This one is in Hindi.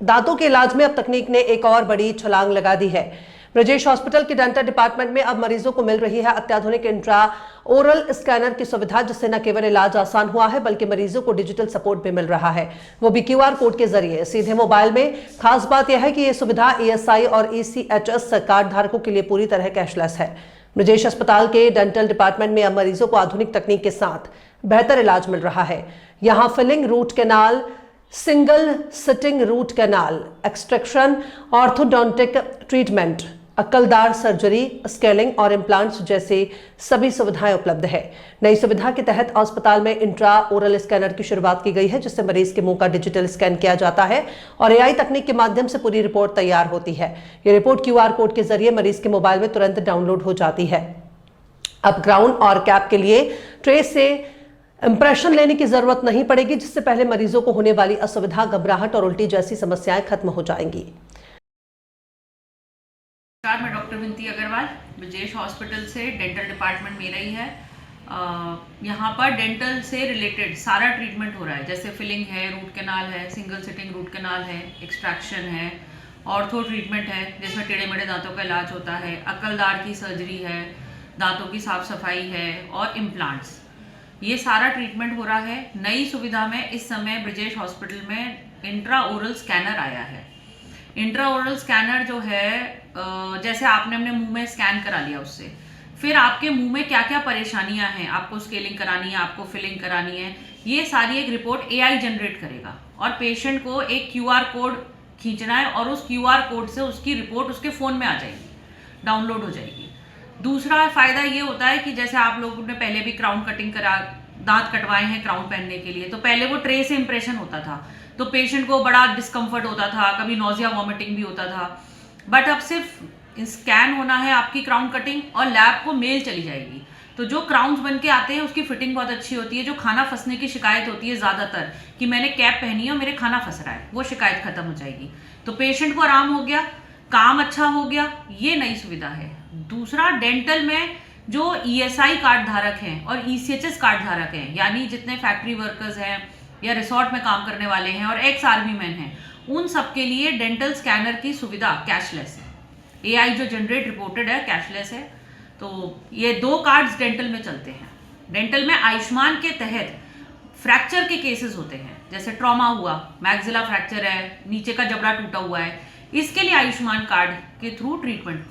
दांतों के इलाज में अब तकनीक ने एक और बड़ी छलांग लगा दी है। ब्रजेश हॉस्पिटल के डेंटल डिपार्टमेंट में अब मरीजों को मिल रही है अत्याधुनिक इंट्रा ओरल स्कैनर की सुविधा, जिससे न केवल इलाज आसान हुआ है बल्कि मरीजों को डिजिटल सपोर्ट भी मिल रहा है, वो भी क्यूआर कोड के जरिए सीधे मोबाइल में। खास बात यह है कि यह सुविधा ईएसआई और ईसीएचएस कार्ड धारकों के लिए पूरी तरह कैशलेस है। ब्रजेश अस्पताल के डेंटल डिपार्टमेंट में अब मरीजों को आधुनिक तकनीक के साथ बेहतर इलाज मिल रहा है। यहाँ filling, root canal, single sitting root canal extraction, orthodontic treatment, अक्लदार सर्जरी, स्केलिंग और इम्प्लांट्स जैसी सभी सुविधाएं उपलब्ध है। नई सुविधा के तहत अस्पताल में इंट्रा ओरल स्कैनर की शुरुआत की गई है, जिससे मरीज के मुंह का डिजिटल स्कैन किया जाता है और एआई तकनीक के माध्यम से पूरी रिपोर्ट तैयार होती है। ये रिपोर्ट क्यूआर कोड के जरिए मरीज के मोबाइल में तुरंत डाउनलोड हो जाती है। अब ग्राउंड और कैप के लिए ट्रे से इंप्रेशन लेने की जरूरत नहीं पड़ेगी, जिससे पहले मरीजों को होने वाली असुविधा, घबराहट और उल्टी जैसी समस्याएं खत्म हो जाएंगी। मैं डॉक्टर विनती अग्रवाल ब्रजेश हॉस्पिटल से डेंटल डिपार्टमेंट मेरा ही है। यहाँ पर डेंटल से रिलेटेड सारा ट्रीटमेंट हो रहा है, जैसे फिलिंग है, रूट कैनाल है, सिंगल सिटिंग रूट कैनाल है, एक्सट्रैक्शन है, ऑर्थो ट्रीटमेंट है जिसमें टेढ़े मेढ़े दांतों का इलाज होता है, अकलदार की सर्जरी है, दांतों की साफ सफाई है और इम्प्लांट्स, ये सारा ट्रीटमेंट हो रहा है। नई सुविधा में इस समय ब्रजेश हॉस्पिटल में इंट्रा ओरल स्कैनर आया है। इंट्रा ओरल स्कैनर जो है, जैसे आपने अपने मुंह में स्कैन करा लिया, उससे फिर आपके मुंह में क्या क्या परेशानियां हैं, आपको स्केलिंग करानी है, आपको फिलिंग करानी है, ये सारी एक रिपोर्ट एआई जनरेट करेगा और पेशेंट को एक क्यूआर कोड खींचना है और उस क्यूआर कोड से उसकी रिपोर्ट उसके फ़ोन में आ जाएगी, डाउनलोड हो जाएगी। दूसरा फ़ायदा ये होता है कि जैसे आप लोगों ने पहले भी क्राउन कटिंग करा, दांत कटवाए हैं क्राउन पहनने के लिए, तो पहले वो ट्रे से इंप्रेशन होता था, तो पेशेंट को बड़ा डिस्कम्फर्ट होता था, कभी नोजिया वॉमिटिंग भी होता था। बट अब सिर्फ स्कैन होना है आपकी क्राउन कटिंग और लैब को मेल चली जाएगी, तो जो क्राउन्स बन के आते हैं उसकी फिटिंग बहुत अच्छी होती है। जो खाना फंसने की शिकायत होती है ज़्यादातर कि मैंने कैप पहनी है और मेरे खाना फंस रहा है, वो शिकायत खत्म हो जाएगी, तो पेशेंट को आराम हो गया, काम अच्छा हो गया। ये नई सुविधा है। दूसरा, डेंटल में जो ईएसआई कार्ड धारक हैं और ईसीएचएस कार्ड धारक हैं, यानी जितने फैक्ट्री वर्कर्स हैं या रिसोर्ट में काम करने वाले हैं और एक्स आर्मी मैन हैं, उन सबके लिए डेंटल स्कैनर की सुविधा कैशलेस है। एआई जो जनरेट रिपोर्टेड है कैशलेस है। तो ये 2 कार्ड्स डेंटल में चलते हैं। डेंटल में आयुष्मान के तहत फ्रैक्चर के केसेस होते हैं, जैसे ट्रॉमा हुआ, मैक्सिला फ्रैक्चर है, नीचे का जबड़ा टूटा हुआ है, इसके लिए आयुष्मान कार्ड के थ्रू ट्रीटमेंट